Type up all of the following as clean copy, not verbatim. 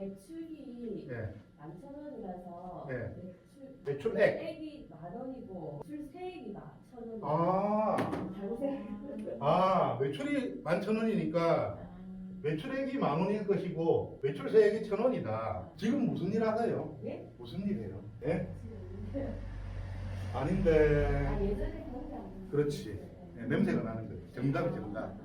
매출이 예. 11,000원이라서 예. 매출액이 매출액. 10,000원이고 출세액이 11,000원. 아, 잘못했어요. 매출이 11,000원이니까 매출액이 10,000원일 것이고 매출세액이 1,000원이다. 지금 무슨 일 하세요? 예? 무슨 일 해요? 예? 아닌데. 예전에 그런 게 아니에요. 그렇지. 예, 냄새가 나는 거예요. 정답이 정답.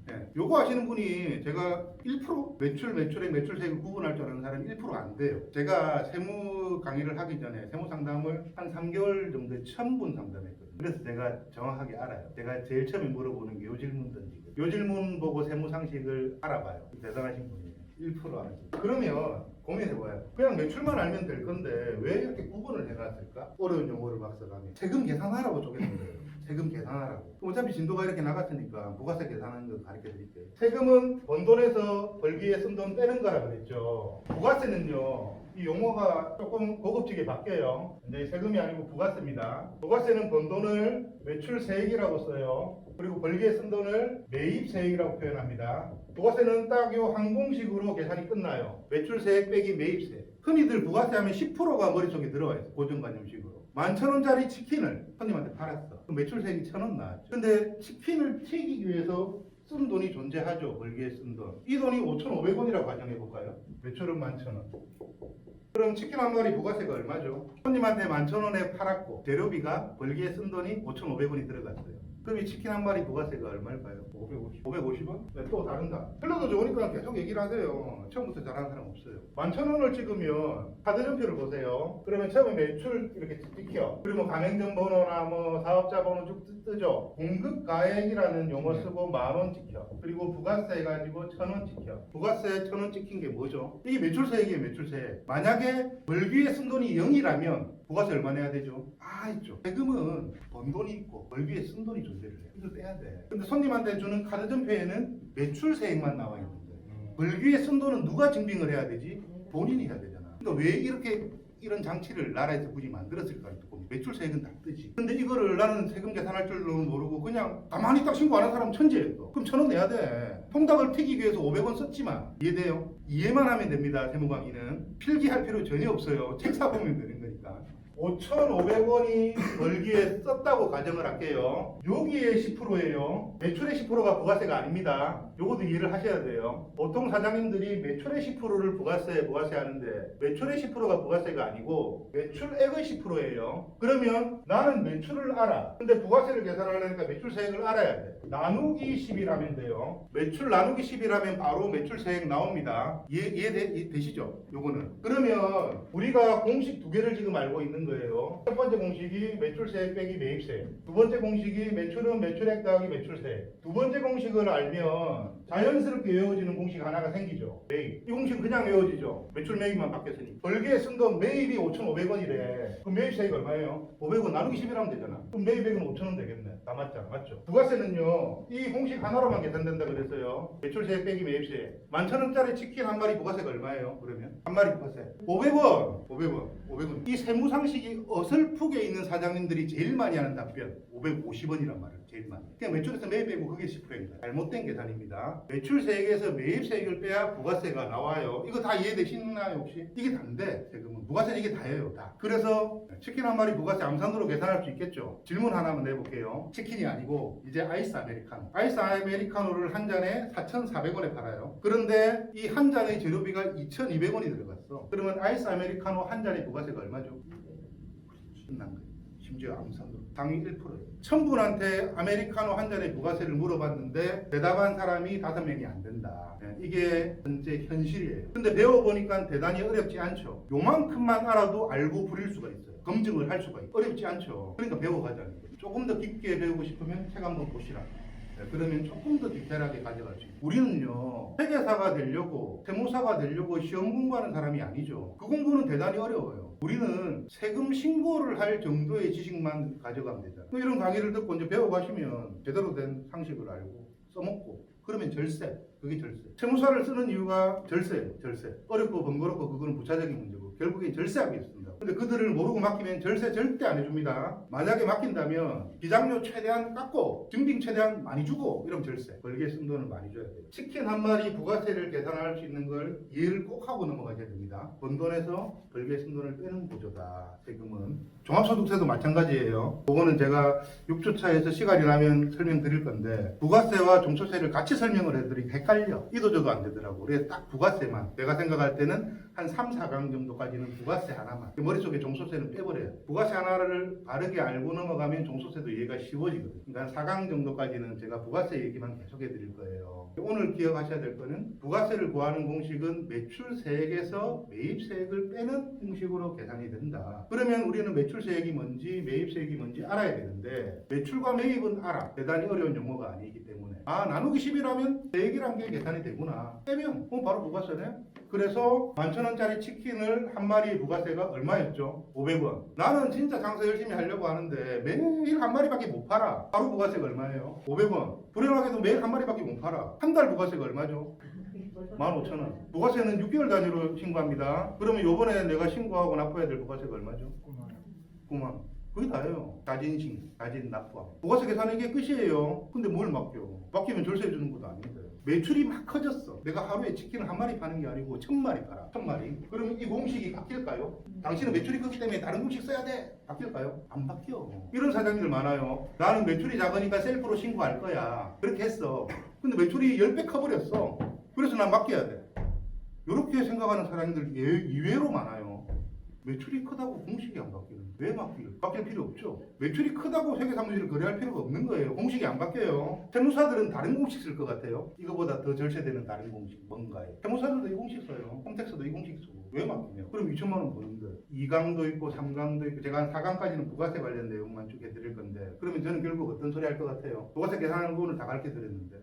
예. 요거 하시는 분이 제가 1% 매출액, 매출세액을 구분할 줄 아는 사람이 1%가 안 돼요. 제가 세무 강의를 하기 전에 세무 상담을 한 3개월 정도에 1000분 상담했거든요. 그래서 제가 정확하게 알아요. 제가 제일 처음에 물어보는 게 요 질문 던지거든요. 요 질문 보고 세무 상식을 알아봐요. 대단하신 분이에요. 1% 알아요. 그러면 고민해봐요. 그냥 매출만 알면 될 건데 왜 이렇게 구분을 해놨을까? 어려운 용어를 막 써가며 세금 계산하라고 쪼개는 거예요. 세금 계산하라고. 어차피 진도가 이렇게 나갔으니까 부가세 계산하는 거 가르쳐 드릴게요. 세금은 번 돈에서 벌기에 쓴 돈 빼는 거라 그랬죠. 부가세는요, 이 용어가 조금 고급지게 바뀌어요. 이제 세금이 아니고 부가세입니다. 부가세는 번 돈을 매출세액이라고 써요. 그리고 벌기에 쓴 돈을 매입세액이라고 표현합니다. 부가세는 딱 요 한 공식으로 계산이 끝나요. 매출세액 빼기 매입세. 흔히들 부가세 하면 10%가 머릿속에 들어와 있어요. 고정관념식으로. 11,000원짜리 치킨을 손님한테 팔았어. 그럼 매출세액이 1,000원 나왔죠. 근데 치킨을 튀기기 위해서 쓴 돈이 존재하죠. 벌기에 쓴 돈. 이 돈이 5,500원이라고 가정해 볼까요? 매출은 11,000원. 그럼 치킨 한 마리 부가세가 얼마죠? 손님한테 11,000원에 팔았고 재료비가 벌기에 쓴 돈이 5,500원이 들어갔어요. 그럼 이 치킨 한 마리 부가세가 얼마일까요? 550원? 네, 또 다른가? 틀려도 좋으니까 계속 얘기를 하세요. 처음부터 잘하는 사람 없어요. 11,000원을 찍으면 카드전표를 보세요. 그러면 처음에 매출 이렇게 찍혀. 그리고 가맹점 번호나 뭐 사업자 번호 쭉 뜨죠. 공급가액이라는 용어 쓰고 10,000원 찍혀. 그리고 부가세 해가지고 1,000원 찍혀. 부가세 1,000원 찍힌 게 뭐죠? 이게 매출세액이에요. 매출세액. 만약에 벌기에 쓴 돈이 0이라면 부가세 얼마 내야 되죠? 있죠. 세금은 번 돈이 있고 벌기에 쓴 돈이 존재를 해요. 이걸 빼야 돼. 근데 손님한테 주는 카드전표에는 매출세액만 나와 있는 거예요. 벌기에 쓴 돈은 누가 증빙을 해야 되지? 본인이 해야 되잖아. 그러니까 왜 이렇게 이런 장치를 나라에서 굳이 만들었을까? 매출세액은 다 뜨지. 근데 이거를 나는 세금 계산할 줄로 모르고 그냥 가만히 딱 신고 안 한 사람 천재예요. 또. 그럼 1,000원 내야 돼. 통닭을 튀기기 위해서 500원 썼지만 이해돼요? 이해만 하면 됩니다. 세무강의는 필기할 필요 전혀 없어요. 책 사보면 되는 거니까. 5,500원이 벌기에 썼다고 가정을 할게요. 여기에 10%예요. 매출의 10%가 부가세가 아닙니다. 요것도 이해를 하셔야 돼요. 보통 사장님들이 매출의 10%를 부가세 하는데 매출의 10%가 부가세가 아니고 매출액의 10%예요. 그러면 나는 매출을 알아. 근데 부가세를 계산하려니까 매출세액을 알아야 돼. 나누기 10이라면 돼요. 매출 나누기 10이라면 바로 매출세액 나옵니다. 이해되시죠? 요거는. 그러면 우리가 공식 두 개를 지금 알고 있는 거예요. 첫 번째 공식이 매출세액 빼기 매입세액. 두 번째 공식이 매출은 매출액 더하기 매출세액. 두 번째 공식을 알면 자연스럽게 외워지는 공식 하나가 생기죠. 매입. 이 공식은 그냥 외워지죠. 매출 매입만 바뀌었으니. 벌기에 쓴 돈 매입이 5,500원이래. 그럼 매입세액이 얼마예요? 500원 나누기 10이라면 되잖아. 그럼 매입액은 5,000원 되겠네. 다 맞잖아. 맞죠? 부가세는요. 이 공식 하나로만 계산된다 그랬어요. 매출세액 빼기 매입세액. 11,000원짜리 치킨 한 마리 부가세가 얼마예요? 그러면 한 마리 부가세 500원. 이 세무상식이 어설프게 있는 사장님들이 제일 많이 하는 답변 550원이란 말을 제일 많이. 그냥 매출에서 매입 빼고 그게 10%입니다. 잘못된 계산입니다. 매출세액에서 매입세액을 빼야 부가세가 나와요. 이거 다 이해되시나요 혹시? 이게 다인데 세금은 부가세는 이게 다예요. 다. 그래서 치킨 한 마리 부가세 암산으로 계산할 수 있겠죠. 질문 하나만 내볼게요. 치킨이 아니고 이제 아이스 아메리카노. 아이스 아메리카노를 한 잔에 4,400원에 팔아요. 그런데 이 한 잔의 재료비가 2,200원이 들어갔어. 그러면 아이스 아메리카노 한 잔의 부가세가 얼마죠? 끝난 거예요. 심지어 암산으로. 당위 1%예요. 1,000분한테 아메리카노 한 잔의 부가세를 물어봤는데 대답한 사람이 5명이 안 된다. 이게 현재 현실이에요. 근데 배워보니까 대단히 어렵지 않죠. 요만큼만 알아도 알고 부릴 수가 있어요. 검증을 할 수가 있어요. 어렵지 않죠. 그러니까 배워가자는 거예요. 조금 더 깊게 배우고 싶으면 책 한번 보시라. 그러면 조금 더 디테일하게 가져갈 수 있어요. 우리는요, 회계사가 되려고, 세무사가 되려고 시험 공부하는 사람이 아니죠. 그 공부는 대단히 어려워요. 우리는 세금 신고를 할 정도의 지식만 가져가면 되잖아요. 이런 강의를 듣고 이제 배워가시면 제대로 된 상식을 알고 써먹고, 그러면 절세. 그게 절세. 세무사를 쓰는 이유가 절세예요. 절세. 어렵고 번거롭고 그거는 부차적인 문제고. 결국엔 절세하겠습니다. 근데 그들을 모르고 맡기면 절세 절대 안 해줍니다. 만약에 맡긴다면 비장료 최대한 깎고 증빙 최대한 많이 주고 이러면 절세. 벌기에 쓴 돈을 많이 줘야 돼요. 치킨 한 마리 부가세를 계산할 수 있는 걸 이해를 꼭 하고 넘어가셔야 됩니다. 번 돈에서 벌기에 쓴 돈을 빼는 구조다. 세금은 종합소득세도 마찬가지예요. 그거는 제가 6주차에서 시간이 나면 설명드릴 건데 부가세와 종소세를 같이 설명을 해드리기 헷갈려. 이도저도 안 되더라고. 그래서 딱 부가세만 내가 생각할 때는 한 3, 4강 정도까지는 부가세 하나만 머릿속에 종소세는 빼버려요. 부가세 하나를 바르게 알고 넘어가면 종소세도 이해가 쉬워지거든요. 그러니까 4강 정도까지는 제가 부가세 얘기만 계속 해드릴 거예요. 오늘 기억하셔야 될 거는 부가세를 구하는 공식은 매출세액에서 매입세액을 빼는 공식으로 계산이 된다. 그러면 우리는 매출세액이 뭔지 매입세액이 뭔지 알아야 되는데 매출과 매입은 알아. 대단히 어려운 용어가 아니기 때문에 나누기 10이라면 세액이란 게 계산이 되구나. 빼면 바로 부가세네. 그래서 11,000원짜리 치킨을 한 마리 부가세가 얼마였죠? 500원. 나는 진짜 장사 열심히 하려고 하는데 매일 한 마리밖에 못 팔아. 하루 부가세가 얼마예요? 500원. 불행하게도 매일 한 마리밖에 못 팔아. 한 달 부가세가 얼마죠? 15,000원. 부가세는 6개월 단위로 신고합니다. 그러면 요번에 내가 신고하고 납부해야 될 부가세가 얼마죠? 9만. 그게 다예요. 자진신, 자진납부함. 부가세 계산은 이게 끝이에요. 근데 뭘 맡겨? 맡기면 절세 주는 것도 아닌데. 매출이 막 커졌어. 내가 하루에 치킨을 한 마리 파는 게 아니고 1,000마리 팔아. 1,000마리. 그러면 이 공식이 바뀔까요? 당신은 매출이 크기 때문에 다른 공식 써야 돼. 바뀔까요? 안 바뀌어. 이런 사장님들 많아요. 나는 매출이 작으니까 셀프로 신고할 거야. 그렇게 했어. 근데 매출이 10배 커버렸어. 그래서 난 맡겨야 돼. 이렇게 생각하는 사장님들 의외로 많아요. 매출이 크다고 공식이 안 바뀌는. 왜 바뀔 필요 없죠. 매출이 크다고 회계사무실을 거래할 필요가 없는 거예요. 공식이 안 바뀌어요. 세무사들은 다른 공식 쓸 것 같아요. 이거보다 더 절세되는 다른 공식 뭔가요? 세무사들도 이 공식 써요. 홈택스도 이 공식 쓰고. 왜 바뀌냐? 그럼 2천만 원 버는데 2강도 있고 3강도 있고 제가 한 4강까지는 부가세 관련 내용만 쭉 해드릴 건데 그러면 저는 결국 어떤 소리 할 것 같아요? 부가세 계산하는 부분을 다 가르쳐 드렸는데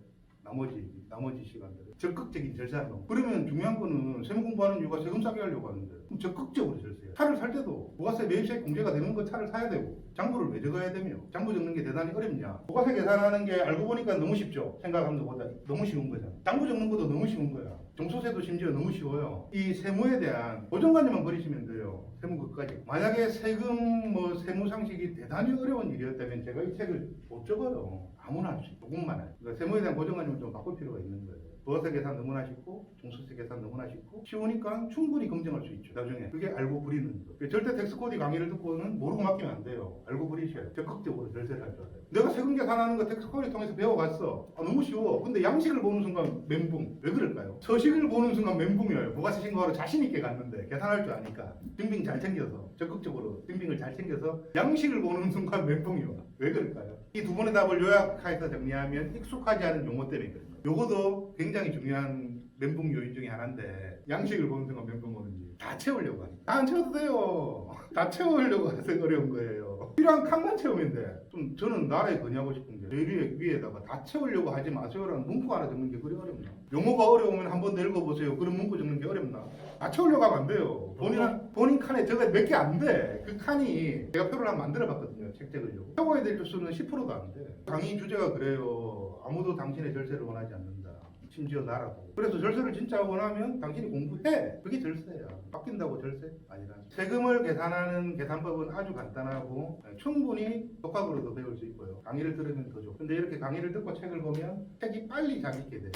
나머지 시간들은 적극적인 절세하는. 그러면 중요한 거는 세무 공부하는 이유가 세금 싸게 하려고 하는데 그럼 적극적으로 절세해요. 차를 살 때도 부가세 매입세 공제가 되는 거 차를 사야 되고 장부를 왜 적어야 되며 장부 적는 게 대단히 어렵냐. 부가세 계산하는 게 알고 보니까 너무 쉽죠. 생각하는 것보다 너무 쉬운 거잖아. 장부 적는 것도 너무 쉬운 거야. 종소세도 심지어 너무 쉬워요. 이 세무에 대한 고정관념만 버리시면 돼요. 세무 끝까지. 만약에 세금 세무 상식이 대단히 어려운 일이었다면 제가 이 책을 못 적어요. 아무나 할 수 있고 조금만 해. 그러니까 세무에 대한 고정관념을 좀 바꿀 필요가 있는 거예요. 부가세 계산 너무나 쉽고 종소세 계산 너무나 쉽고 쉬우니까 충분히 검증할 수 있죠. 나중에 그게 알고 부리는 거. 절대 텍스코디 강의를 듣고는 모르고 맡기면 안 돼요. 알고 부리셔야 적극적으로 절세를 할 줄 알아요. 내가 세금 계산하는 거 텍스코디 통해서 배워갔어. 너무 쉬워. 근데 양식을 보는 순간 멘붕. 왜 그럴까요? 서식을 보는 순간 멘붕이에요. 부가세 신고하러 자신 있게 갔는데 계산할 줄 아니까 증빙 잘 챙겨서 적극적으로 증빙을 잘 챙겨서 양식을 보는 순간 멘붕이요. 왜 그럴까요? 이 두 번의 답을 요약해서 정리하면 익숙하지 않은 용어 때문에 그래요. 요거도 굉장히 중요한 멘붕 요인 중에 하나인데 양식을 보는 순간 멘붕 오는지 다 채우려고 하니까 안 채워도 돼요. 다 채우려고 해서 어려운 거예요. 필요한 칸만 채우면 돼. 좀 저는 나라에 건의하고 싶은 게 제일 위에다가 다 채우려고 하지 마세요라는 문구 하나 적는 게 그리 어렵나. 용어가 어려우면 한번 더 읽어보세요. 그런 문구 적는 게 어렵나. 다 채우려고 하면 안 돼요. 본인 칸에 저거 몇 개 안 돼. 그 칸이 제가 표를 한번 만들어 봤거든요. 책 적으려고. 채워야 될 수는 10%도 안 돼. 강의 주제가 그래요. 아무도 당신의 절세를 원하지 않는다. 심지어 나라도. 그래서 절세를 진짜 원하면 당신이 공부해. 그게 절세야. 바뀐다고 절세? 아니라. 세금을 계산하는 계산법은 아주 간단하고 충분히 독학으로도 배울 수 있고요. 강의를 들으면 더 좋고. 근데 이렇게 강의를 듣고 책을 보면 책이 빨리 자기게 돼요.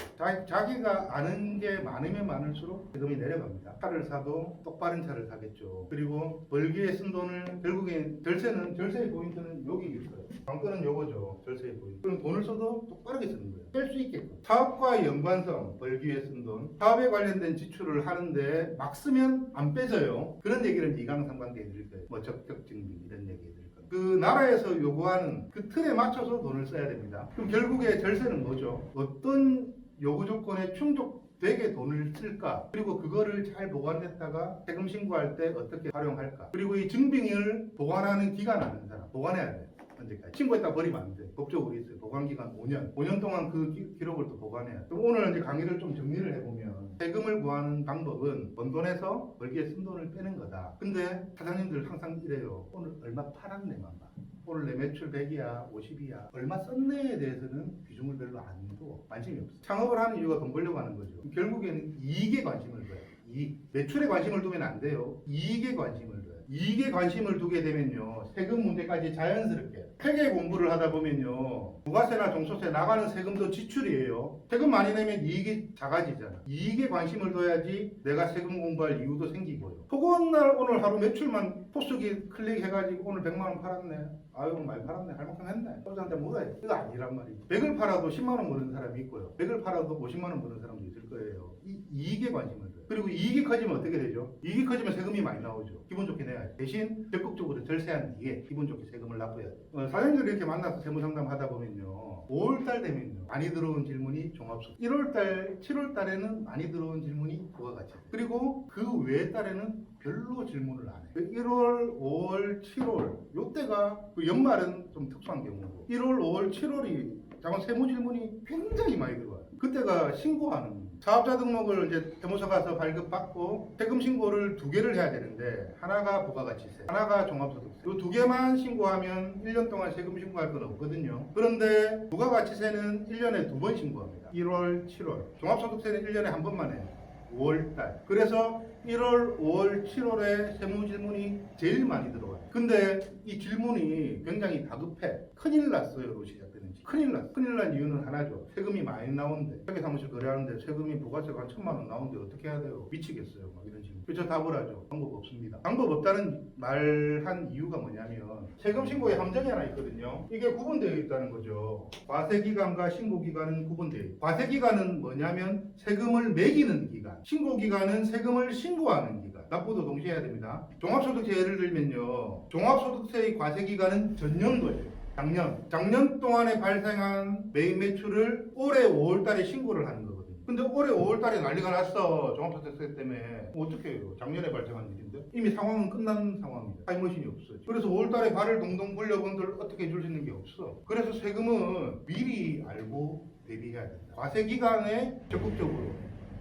자기가 아는 게 많으면 많을수록 세금이 내려갑니다. 차를 사도 똑바른 차를 사겠죠. 그리고 벌기에 쓴 돈을 결국엔 절세의 포인트는 여기 있어요. 관건은 요거죠. 절세의 포인트. 그럼 돈을 써도 똑바르게 쓰는 거예요. 뺄 수 있게끔. 사업과 연관성, 벌기에 쓴 돈. 사업에 관련된 지출을 하는데 막 쓰면 안 빼져요. 그런 얘기를 2강 3강 해드릴 거예요. 적격 증빙 이런 얘기 해드릴 거예요. 그 나라에서 요구하는 그 틀에 맞춰서 돈을 써야 됩니다. 그럼 결국에 절세는 뭐죠? 어떤 요구 조건에 충족되게 돈을 쓸까? 그리고 그거를 잘 보관했다가 세금 신고할 때 어떻게 활용할까? 그리고 이 증빙을 보관하는 기간 아는 사람, 보관해야 돼요. 언제까지? 신고했다 버리면 안 돼. 법적으로 있어요. 보관기간 5년. 5년 동안 그 기록을 또 보관해야 돼. 오늘 이제 강의를 좀 정리를 해보면 세금을 구하는 방법은 번 돈에서 벌기에 쓴 돈을 빼는 거다. 근데 사장님들 항상 이래요. 오늘 얼마 팔았네만 봐. 오늘 내 매출 100이야 50이야 얼마 썼네에 대해서는 비중을 별로 안 둬. 관심이 없어. 창업을 하는 이유가 돈 벌려고 하는 거죠. 결국에는 이익에 관심을 둬요. 이익. 매출에 관심을 두면 안 돼요. 이익에 관심을 둬요. 이익에 관심을 두게 되면요 세금 문제까지 자연스럽게 회계 공부를 하다 보면요 부가세나 종소세 나가는 세금도 지출이에요. 세금 많이 내면 이익이 작아지잖아. 이익에 관심을 둬야지 내가 세금 공부할 이유도 생기고요. 혹은 날 오늘 하루 매출만 포스기 클릭해가지고 오늘 100만 원 팔았네. 아유 많이 팔았네. 할 만큼 했네. 소비자한테 물어야 돼. 이거 아니란 말이지. 100을 팔아도 10만 원 버는 사람이 있고요. 100을 팔아도 50만 원 버는 사람도 있을 거예요. 이 이익에 관심을 둬요. 그리고 이익이 커지면 어떻게 되죠? 이익이 커지면 세금이 많이 나오죠. 기분 좋게 내야지. 대신 적극적으로 절세한 뒤에 기분 좋게 세금을 납부해야 돼요. 사장님들 이렇게 만나서 세무상담 하다 보면요 5월달 되면요 많이 들어온 질문이 종합소득, 1월달 7월달에는 많이 들어온 질문이 부가가치, 그리고 그 외의 달에는 별로 질문을 안 해요. 1월, 5월, 7월 요때가 그 연말은 좀 특수한 경우고 1월, 5월, 7월이 작은 세무 질문이 굉장히 많이 들어와요. 그때가 신고하는 사업자 등록을 이제 세무서 가서 발급받고 세금 신고를 2개를 해야 되는데 하나가 부가가치세, 하나가 종합소득세. 이 2개만 신고하면 1년 동안 세금 신고할 건 없거든요. 그런데 부가가치세는 1년에 2번 신고합니다. 1월, 7월. 종합소득세는 1년에 한 번만 해요. 5월달. 그래서 1월, 5월, 7월에 세무 질문이 제일 많이 들어와요. 근데 이 질문이 굉장히 다급해. 큰일 났어요로 시작되는지. 큰일 났어. 큰일 난 이유는 하나죠. 세금이 많이 나오는데 회계사무실 거래하는데 세금이 부가세가 한 1,000만 원 나오는데 어떻게 해야 돼요? 미치겠어요. 막 이런 질문. 그래서 답을 하죠. 방법 없습니다. 방법 없다는 말한 이유가 뭐냐면 세금 신고에 함정이 하나 있거든요. 이게 구분되어 있다는 거죠. 과세기간과 신고기간은 구분되어 있어요. 과세기간은 뭐냐면 세금을 매기는 기간, 신고기간은 세금을 신고하는 기간. 납부도 동시에 해야 됩니다. 종합소득세 예를 들면요. 종합소득세의 과세기간은 전년도예요. 작년 동안에 발생한 매입 매출을 올해 5월달에 신고를 하는 거거든요. 근데 올해 5월달에 난리가 났어. 종합소득세 때문에. 어떻게 해요? 작년에 발생한 일인데 이미 상황은 끝난 상황이에요. 타임머신이 없어요. 그래서 5월달에 발을 동동 굴려본들 어떻게 해줄 수 있는 게 없어. 그래서 세금은 미리 알고 대비해야 된다. 과세기간에 적극적으로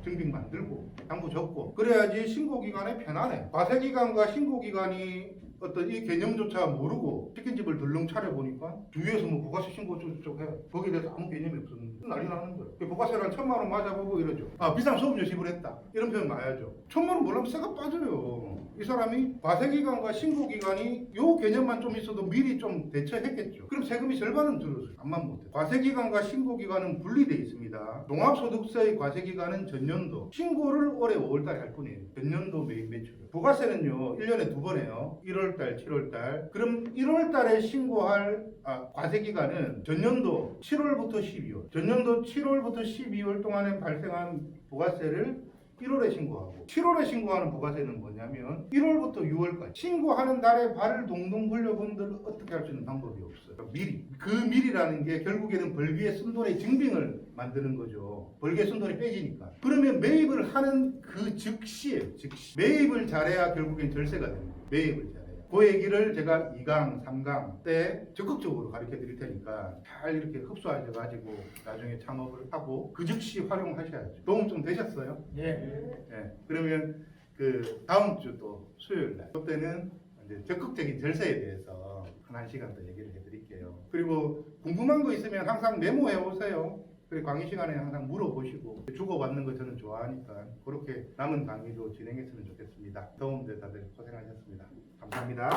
증빙 만들고 당부 적고 그래야지 신고기간에 편안해. 과세기간과 신고기간이 어떤 이 개념조차 모르고 치킨집을 들렁 차려보니까 주위에서 뭐 부가세 신고 쭉 해. 거기에 대해서 아무 개념이 없었는데 난리 나는 거예요. 부가세를 1,000만 원 맞아보고 이러죠. 아 비싼 수업료 지불했다. 이런 표현 나야죠. 1,000만 원 몰라면 쇠가 빠져요. 이 사람이 과세기간과 신고기간이 요 개념만 좀 있어도 미리 좀 대처했겠죠. 그럼 세금이 절반은 줄었어요. 암만 못해. 과세기간과 신고기간은 분리되어 있습니다. 종합소득세의 과세기간은 전년도, 신고를 올해 5월달에 할 뿐이에요. 전년도 매입 매출. 부가세는요 1년에 2번 해요. 1월달, 7월달. 그럼 1월달에 신고할 과세기간은 전년도 7월부터 12월. 전년도 7월부터 12월 동안에 발생한 부가세를 1월에 신고하고 7월에 신고하는 부가세는 뭐냐면 1월부터 6월까지 신고하는 달에 발을 동동 굴려본들 어떻게 할 수 있는 방법이 없어요. 미리. 그 미리라는 게 결국에는 벌기에 쓴 돈의 증빙을 만드는 거죠. 벌기에 쓴 돈이 빼지니까. 그러면 매입을 하는 그 즉시에 즉시 매입을 잘해야 결국엔 절세가 되는 거예요. 매입을 잘해야. 그 얘기를 제가 2강, 3강 때 적극적으로 가르쳐 드릴 테니까 잘 이렇게 흡수하셔가지고 나중에 창업을 하고 그 즉시 활용하셔야죠. 도움 좀 되셨어요? 네. 그러면 그 다음 주 또 수요일 날 그때는 이제 적극적인 절세에 대해서 한 시간 더 얘기를 해드릴게요. 그리고 궁금한 거 있으면 항상 메모해 오세요. 그리고 강의 시간에 항상 물어보시고 주고받는 거 저는 좋아하니까 그렇게 남은 강의도 진행했으면 좋겠습니다. 더운데 다들 고생하셨습니다. 감사합니다.